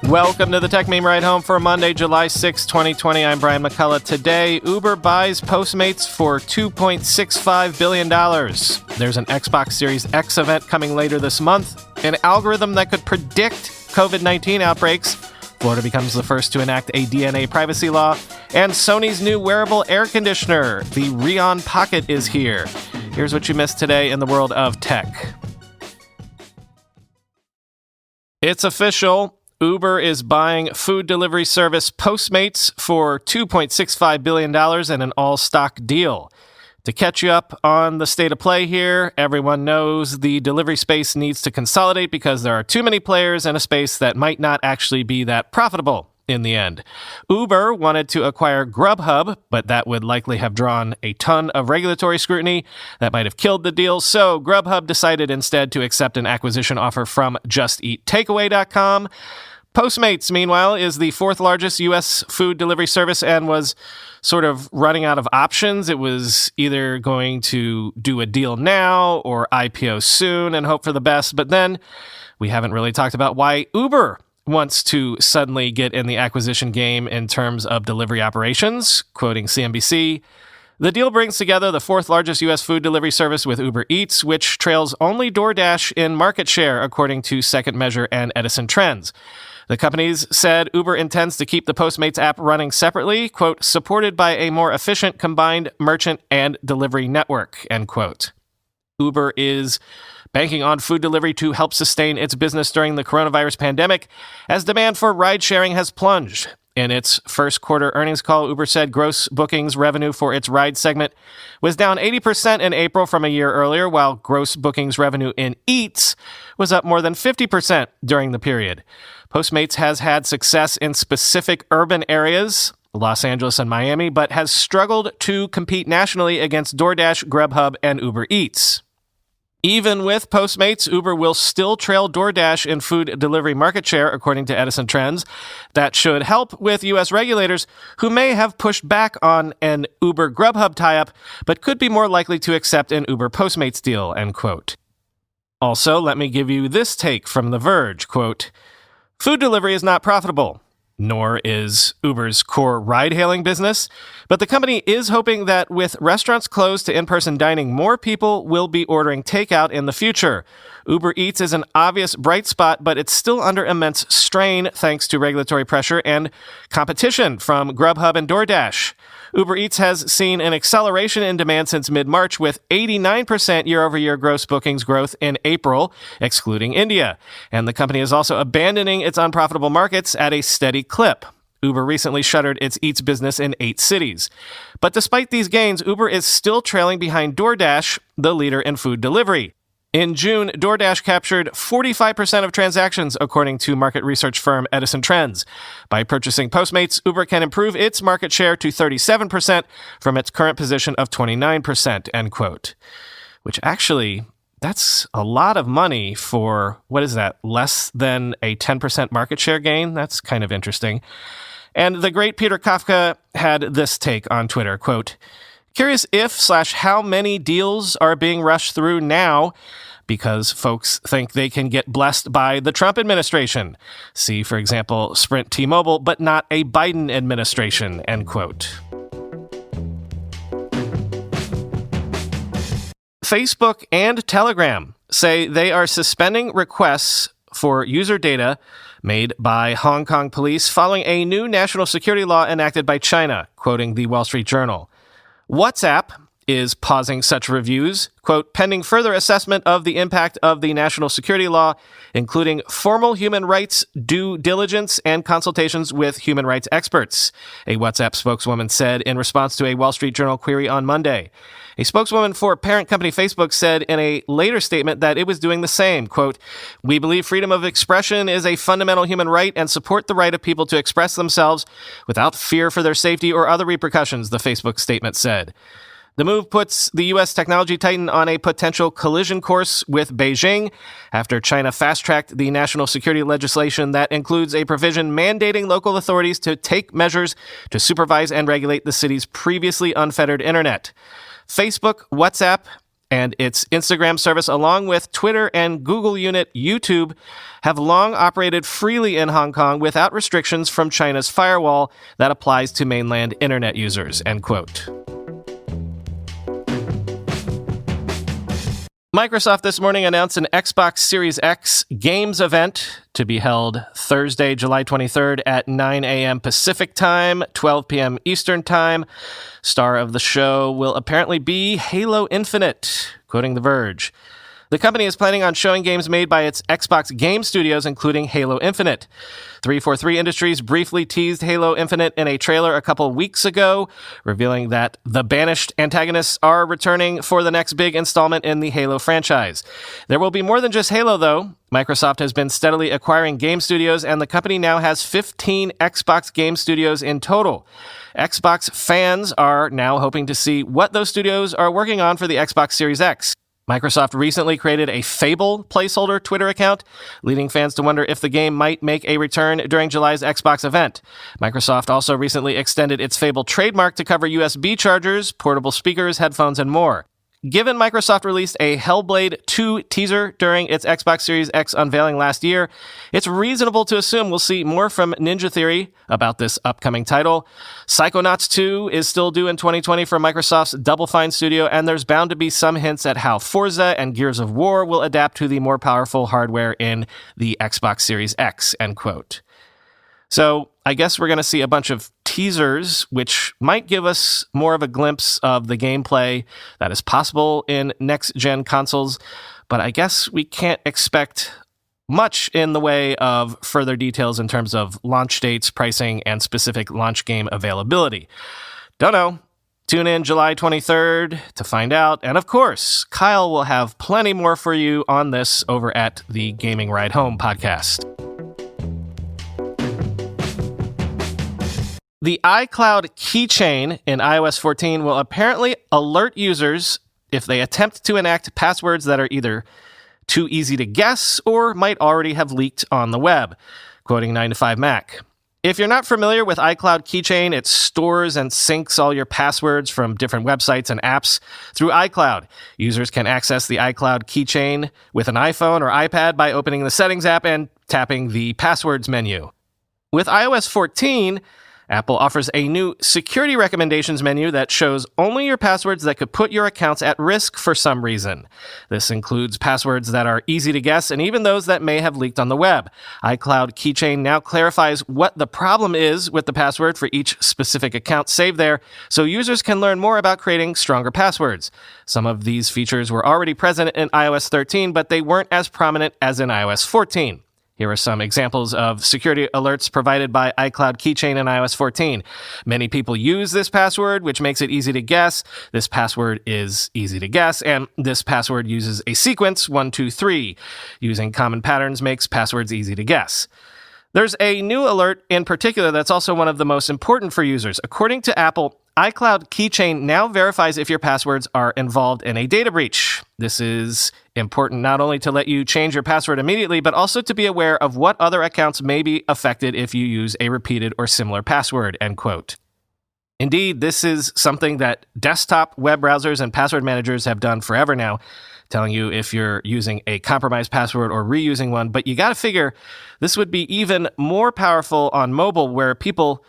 Welcome to the Tech Meme Ride Home for Monday, July 6, 2020. I'm Brian McCullough. Today, Uber buys Postmates for $2.65 billion. There's an Xbox Series X event coming later this month, an algorithm that could predict COVID-19 outbreaks. Florida becomes the first to enact a DNA privacy law, and Sony's new wearable air conditioner, the Reon Pocket, is here. Here's what you missed today in the world of tech. It's official. Uber is buying food delivery service Postmates for $2.65 billion in an all-stock deal. To catch you up on the state of play here, everyone knows the delivery space needs to consolidate because there are too many players in a space that might not actually be that profitable in the end. Uber wanted to acquire Grubhub, but that would likely have drawn a ton of regulatory scrutiny that might have killed the deal, so Grubhub decided instead to accept an acquisition offer from JustEatTakeaway.com. Postmates, meanwhile, is the fourth largest U.S. food delivery service and was sort of running out of options. It was either going to do a deal now or IPO soon and hope for the best, but then we haven't really talked about why Uber wants to suddenly get in the acquisition game in terms of delivery operations. Quoting CNBC, the deal brings together the fourth largest U.S. food delivery service with Uber Eats, which trails only DoorDash in market share, according to Second Measure and Edison Trends. The companies said Uber intends to keep the Postmates app running separately, quote, supported by a more efficient combined merchant and delivery network, end quote. Uber is banking on food delivery to help sustain its business during the coronavirus pandemic, as demand for ride-sharing has plunged. In its first quarter earnings call, Uber said gross bookings revenue for its ride segment was down 80% in April from a year earlier, while gross bookings revenue in Eats was up more than 50% during the period. Postmates has had success in specific urban areas, Los Angeles and Miami, but has struggled to compete nationally against DoorDash, Grubhub, and Uber Eats. Even with Postmates, Uber will still trail DoorDash in food delivery market share, according to Edison Trends. That should help with U.S. regulators who may have pushed back on an Uber-Grubhub tie-up, but could be more likely to accept an Uber-Postmates deal, end quote. Also, let me give you this take from The Verge, quote, food delivery is not profitable, nor is Uber's core ride-hailing business, but the company is hoping that with restaurants closed to in-person dining, more people will be ordering takeout in the future. Uber Eats is an obvious bright spot, but it's still under immense strain thanks to regulatory pressure and competition from Grubhub and DoorDash. Uber Eats has seen an acceleration in demand since mid-March with 89% year-over-year gross bookings growth in April, excluding India. And the company is also abandoning its unprofitable markets at a steady clip. Uber recently shuttered its Eats business in 8 cities. But despite these gains, Uber is still trailing behind DoorDash, the leader in food delivery. In June, DoorDash captured 45% of transactions, according to market research firm Edison Trends. By purchasing Postmates, Uber can improve its market share to 37% from its current position of 29%, end quote. Which actually, that's a lot of money for, what is that, less than a 10% market share gain? That's kind of interesting. And the great Peter Kafka had this take on Twitter, quote, curious if/how many deals are being rushed through now because folks think they can get blessed by the Trump administration. See, for example, Sprint T-Mobile, but not a Biden administration, end quote. Facebook and Telegram say they are suspending requests for user data made by Hong Kong police following a new national security law enacted by China, quoting the Wall Street Journal. WhatsApp is pausing such reviews, quote, pending further assessment of the impact of the national security law, including formal human rights due diligence and consultations with human rights experts, a WhatsApp spokeswoman said in response to a Wall Street Journal query on Monday. A spokeswoman for parent company Facebook said in a later statement that it was doing the same, quote, we believe freedom of expression is a fundamental human right and support the right of people to express themselves without fear for their safety or other repercussions, the Facebook statement said. The move puts the U.S. technology titan on a potential collision course with Beijing after China fast-tracked the national security legislation that includes a provision mandating local authorities to take measures to supervise and regulate the city's previously unfettered internet. Facebook, WhatsApp, and its Instagram service, along with Twitter and Google unit YouTube, have long operated freely in Hong Kong without restrictions from China's firewall that applies to mainland internet users, end quote. Microsoft this morning announced an Xbox Series X games event to be held Thursday, July 23rd at 9 a.m. Pacific Time, 12 p.m. Eastern Time. Star of the show will apparently be Halo Infinite, quoting The Verge. The company is planning on showing games made by its Xbox game studios, including Halo Infinite. 343 Industries briefly teased Halo Infinite in a trailer a couple weeks ago, revealing that the banished antagonists are returning for the next big installment in the Halo franchise. There will be more than just Halo, though. Microsoft has been steadily acquiring game studios, and the company now has 15 Xbox game studios in total. Xbox fans are now hoping to see what those studios are working on for the Xbox Series X. Microsoft recently created a Fable placeholder Twitter account, leading fans to wonder if the game might make a return during July's Xbox event. Microsoft also recently extended its Fable trademark to cover USB chargers, portable speakers, headphones, and more. Given Microsoft released a Hellblade 2 teaser during its Xbox Series X unveiling last year, it's reasonable to assume we'll see more from Ninja Theory about this upcoming title. Psychonauts 2 is still due in 2020 for Microsoft's Double Fine studio, and there's bound to be some hints at how Forza and Gears of War will adapt to the more powerful hardware in the Xbox Series X, end quote. So I guess we're going to see a bunch of teasers, which might give us more of a glimpse of the gameplay that is possible in next-gen consoles, but I guess we can't expect much in the way of further details in terms of launch dates, pricing, and specific launch game availability. Don't know. Tune in July 23rd to find out, and of course, Kyle will have plenty more for you on this over at the Gaming Ride Home podcast. The iCloud Keychain in iOS 14 will apparently alert users if they attempt to enact passwords that are either too easy to guess or might already have leaked on the web, quoting 9to5Mac. If you're not familiar with iCloud Keychain, it stores and syncs all your passwords from different websites and apps through iCloud. Users can access the iCloud Keychain with an iPhone or iPad by opening the Settings app and tapping the Passwords menu. With iOS 14, Apple offers a new security recommendations menu that shows only your passwords that could put your accounts at risk for some reason. This includes passwords that are easy to guess and even those that may have leaked on the web. iCloud Keychain now clarifies what the problem is with the password for each specific account saved there, so users can learn more about creating stronger passwords. Some of these features were already present in iOS 13, but they weren't as prominent as in iOS 14. Here are some examples of security alerts provided by iCloud Keychain in iOS 14. Many people use this password, which makes it easy to guess. This password is easy to guess, and this password uses a sequence 1, 2, 3. Using common patterns makes passwords easy to guess. There's a new alert in particular that's also one of the most important for users. According to Apple, iCloud Keychain now verifies if your passwords are involved in a data breach. This is important not only to let you change your password immediately, but also to be aware of what other accounts may be affected if you use a repeated or similar password, end quote. Indeed, this is something that desktop web browsers and password managers have done forever now, telling you if you're using a compromised password or reusing one. But you got to figure this would be even more powerful on mobile, where people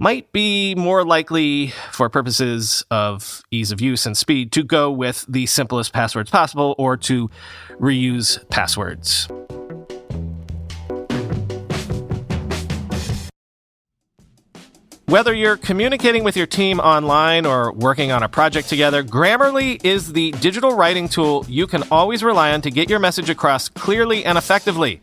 might be more likely, for purposes of ease of use and speed, to go with the simplest passwords possible or to reuse passwords. Whether you're communicating with your team online or working on a project together, Grammarly is the digital writing tool you can always rely on to get your message across clearly and effectively.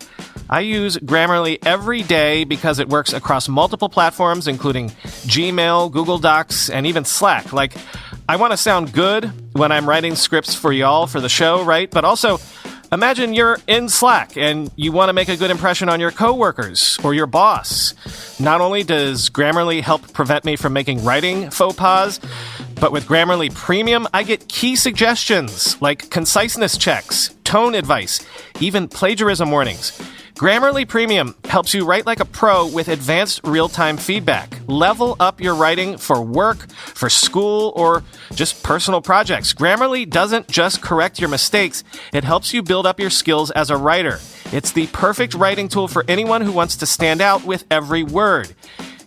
I use Grammarly every day because it works across multiple platforms, including Gmail, Google Docs, and even Slack. Like, I want to sound good when I'm writing scripts for y'all for the show, right? But also, imagine you're in Slack and you want to make a good impression on your coworkers or your boss. Not only does Grammarly help prevent me from making writing faux pas, but with Grammarly Premium, I get key suggestions like conciseness checks, tone advice, even plagiarism warnings. Grammarly Premium helps you write like a pro with advanced real-time feedback. Level up your writing for work, for school, or just personal projects. Grammarly doesn't just correct your mistakes, it helps you build up your skills as a writer. It's the perfect writing tool for anyone who wants to stand out with every word.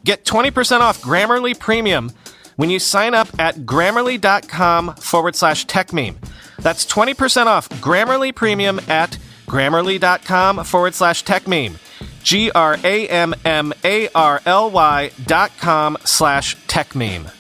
Get 20% off Grammarly Premium when you sign up at grammarly.com/techmeme. That's 20% off Grammarly Premium at grammarly.com/techmeme. grammarly.com/techmeme.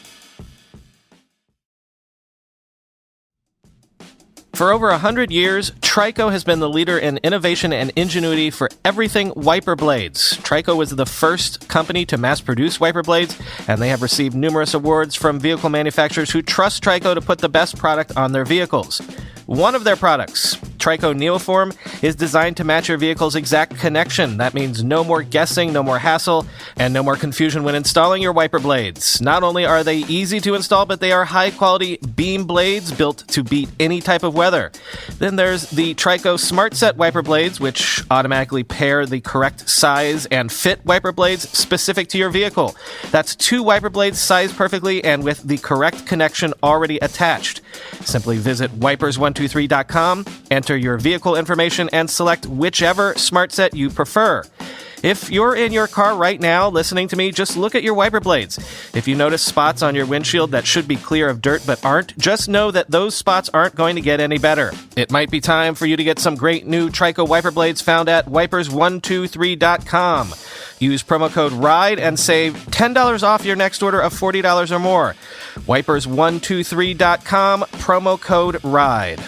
For over 100 years, Trico has been the leader in innovation and ingenuity for everything wiper blades. Trico was the first company to mass-produce wiper blades, and they have received numerous awards from vehicle manufacturers who trust Trico to put the best product on their vehicles. One of their products, Trico Neoform, is designed to match your vehicle's exact connection. That means no more guessing, no more hassle, and no more confusion when installing your wiper blades. Not only are they easy to install, but they are high-quality beam blades built to beat any type of weather. Then there's the Trico Smart Set wiper blades, which automatically pair the correct size and fit wiper blades specific to your vehicle. That's 2 wiper blades sized perfectly and with the correct connection already attached. Simply visit wipers123.com, enter your vehicle information, and select whichever smart set you prefer. If you're in your car right now listening to me, just look at your wiper blades. If you notice spots on your windshield that should be clear of dirt but aren't, just know that those spots aren't going to get any better. It might be time for you to get some great new Trico wiper blades found at wipers123.com. Use promo code RIDE and save $10 off your next order of $40 or more. Wipers123.com, promo code RIDE.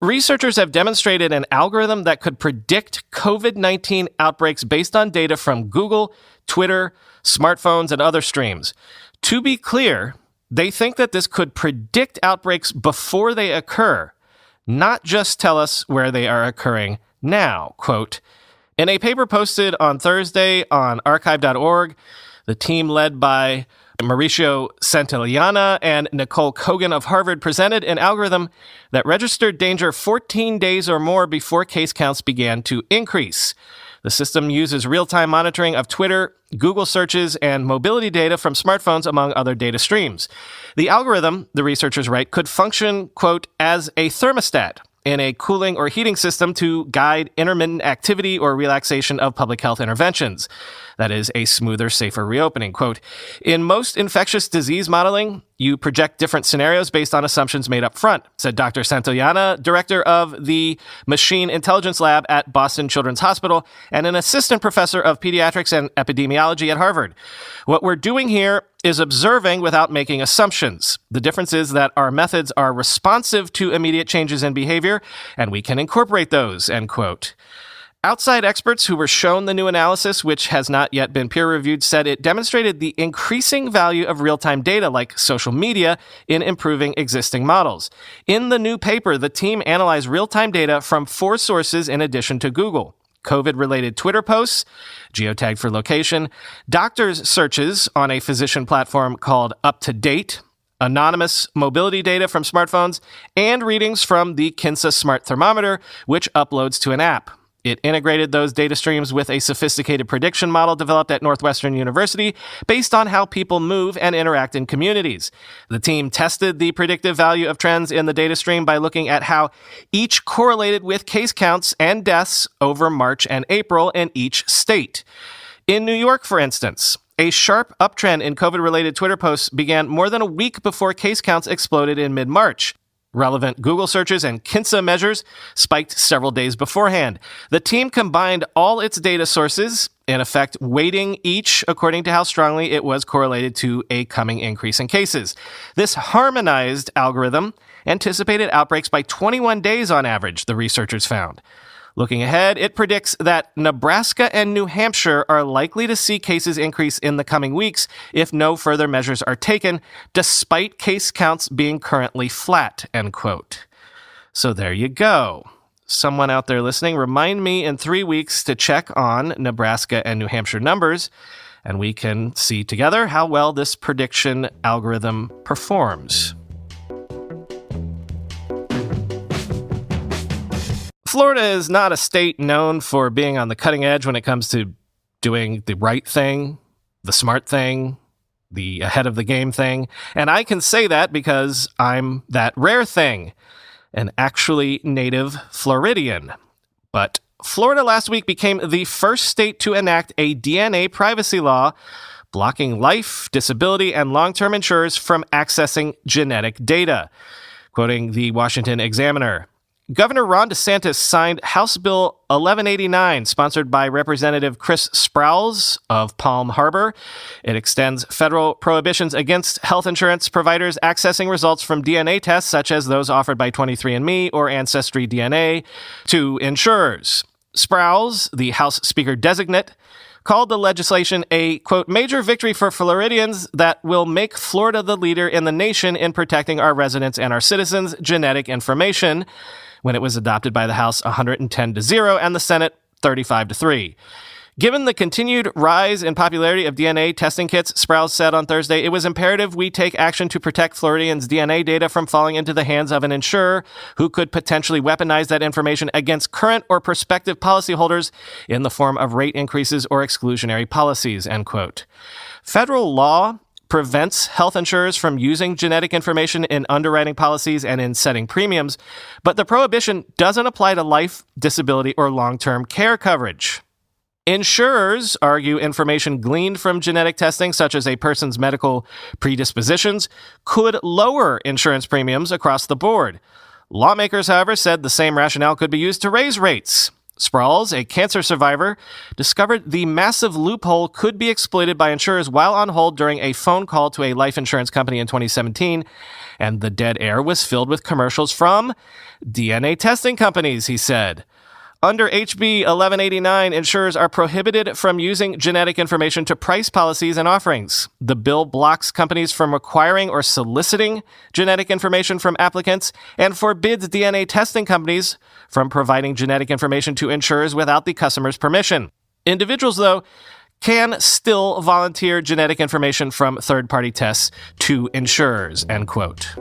Researchers have demonstrated an algorithm that could predict COVID-19 outbreaks based on data from Google, Twitter, smartphones, and other streams. To be clear, they think that this could predict outbreaks before they occur, not just tell us where they are occurring now. Quote, in a paper posted on Thursday on archive.org, the team led by Mauricio Santillana and Nicole Kogan of Harvard presented an algorithm that registered danger 14 days or more before case counts began to increase. The system uses real-time monitoring of Twitter, Google searches, and mobility data from smartphones, among other data streams. The algorithm, the researchers write, could function, quote, as a thermostat in a cooling or heating system to guide intermittent activity or relaxation of public health interventions. That is, a smoother, safer reopening. Quote, in most infectious disease modeling, you project different scenarios based on assumptions made up front, said Dr. Santillana, director of the Machine Intelligence Lab at Boston Children's Hospital and an assistant professor of pediatrics and epidemiology at Harvard. What we're doing here is observing without making assumptions. The difference is that our methods are responsive to immediate changes in behavior, and we can incorporate those, end quote. Outside experts who were shown the new analysis, which has not yet been peer-reviewed, said it demonstrated the increasing value of real-time data like social media in improving existing models. In the new paper, the team analyzed real-time data from 4 sources in addition to Google: COVID-related Twitter posts, geotagged for location, doctors' searches on a physician platform called UpToDate, anonymous mobility data from smartphones, and readings from the Kinsa Smart Thermometer, which uploads to an app. It integrated those data streams with a sophisticated prediction model developed at Northwestern University based on how people move and interact in communities. The team tested the predictive value of trends in the data stream by looking at how each correlated with case counts and deaths over March and April in each state. In New York, for instance, a sharp uptrend in COVID-related Twitter posts began more than a week before case counts exploded in mid-March. Relevant Google searches and Kinsa measures spiked several days beforehand. The team combined all its data sources, in effect weighting each according to how strongly it was correlated to a coming increase in cases. This harmonized algorithm anticipated outbreaks by 21 days on average, the researchers found. Looking ahead, it predicts that Nebraska and New Hampshire are likely to see cases increase in the coming weeks if no further measures are taken, despite case counts being currently flat, end quote. So there you go. Someone out there listening, remind me in 3 weeks to check on Nebraska and New Hampshire numbers, and we can see together how well this prediction algorithm performs. Florida is not a state known for being on the cutting edge when it comes to doing the right thing, the smart thing, the ahead of the game thing. And I can say that because I'm that rare thing, an actually native Floridian. But Florida last week became the first state to enact a DNA privacy law blocking life, disability, and long-term insurers from accessing genetic data. Quoting the Washington Examiner, Governor Ron DeSantis signed House Bill 1189, sponsored by Representative Chris Sprouse of Palm Harbor. It extends federal prohibitions against health insurance providers accessing results from DNA tests, such as those offered by 23andMe or Ancestry DNA, to insurers. Sprouse, the House Speaker designate, called the legislation a, quote, major victory for Floridians that will make Florida the leader in the nation in protecting our residents and our citizens' genetic information, when it was adopted by the House 110-0 and the Senate 35-3. Given the continued rise in popularity of DNA testing kits, Sprouse said on Thursday, it was imperative we take action to protect Floridians' DNA data from falling into the hands of an insurer who could potentially weaponize that information against current or prospective policyholders in the form of rate increases or exclusionary policies, end quote. Federal law prevents health insurers from using genetic information in underwriting policies and in setting premiums, but the prohibition doesn't apply to life, disability, or long-term care coverage. Insurers argue information gleaned from genetic testing, such as a person's medical predispositions, could lower insurance premiums across the board. Lawmakers, however, said the same rationale could be used to raise rates. Sprouse, a cancer survivor, discovered the massive loophole could be exploited by insurers while on hold during a phone call to a life insurance company in 2017, and the dead air was filled with commercials from DNA testing companies, he said. Under HB 1189, insurers are prohibited from using genetic information to price policies and offerings. The bill blocks companies from acquiring or soliciting genetic information from applicants and forbids DNA testing companies from providing genetic information to insurers without the customer's permission. Individuals, though, can still volunteer genetic information from third-party tests to insurers, end quote.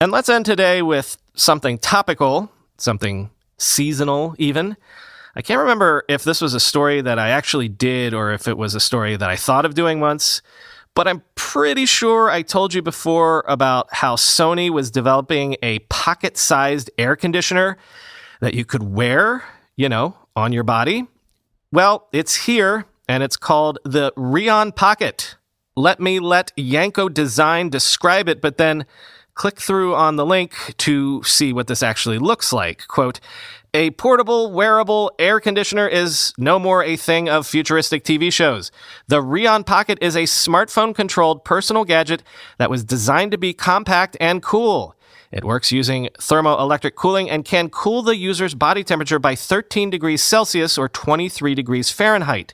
And let's end today with something topical, something seasonal even. I can't remember if this was a story that I actually did or if it was a story that I thought of doing once, but I'm pretty sure I told you before about how Sony was developing a pocket-sized air conditioner that you could wear, on your body. Well, it's here, and it's called the Reon Pocket. Let Yanko Design describe it, but then click through on the link to see what this actually looks like. Quote, a portable, wearable air conditioner is no more a thing of futuristic TV shows. The Reon Pocket is a smartphone-controlled personal gadget that was designed to be compact and cool. It works using thermoelectric cooling and can cool the user's body temperature by 13 degrees Celsius or 23 degrees Fahrenheit,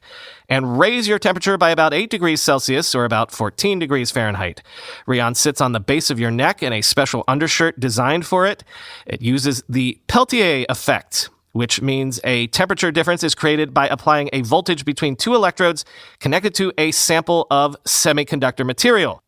and raise your temperature by about 8 degrees Celsius or about 14 degrees Fahrenheit. Reon sits on the base of your neck in a special undershirt designed for it. It uses the Peltier effect, which means a temperature difference is created by applying a voltage between two electrodes connected to a sample of semiconductor material.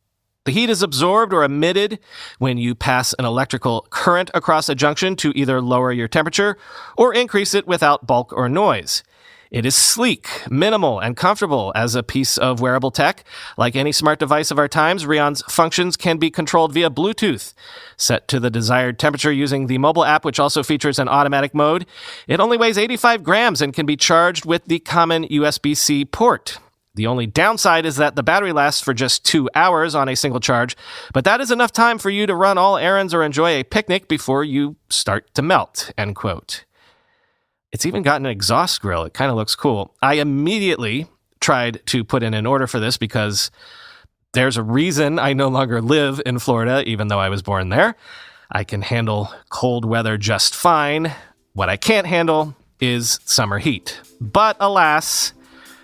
The heat is absorbed or emitted when you pass an electrical current across a junction to either lower your temperature or increase it without bulk or noise. It is sleek, minimal, and comfortable as a piece of wearable tech. Like any smart device of our times, Reon's functions can be controlled via Bluetooth. Set to the desired temperature using the mobile app, which also features an automatic mode. It only weighs 85 grams and can be charged with the common USB-C port. The only downside is that the battery lasts for just 2 hours on a single charge, but that is enough time for you to run all errands or enjoy a picnic before you start to melt, end quote. It's even got an exhaust grill. It kind of looks cool. I immediately tried to put in an order for this because there's a reason I no longer live in Florida, even though I was born there. I can handle cold weather just fine. What I can't handle is summer heat. But alas,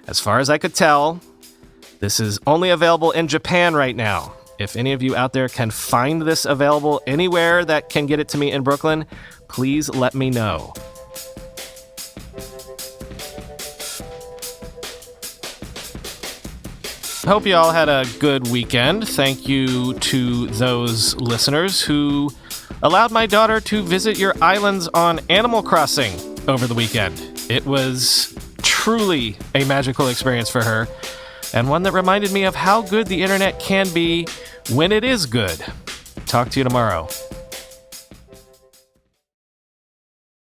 as far as I could tell, this is only available in Japan right now. If any of you out there can find this available anywhere that can get it to me in Brooklyn, please let me know. Hope you all had a good weekend. Thank you to those listeners who allowed my daughter to visit your islands on Animal Crossing over the weekend. It was truly a magical experience for her, and one that reminded me of how good the internet can be when it is good. Talk to you tomorrow.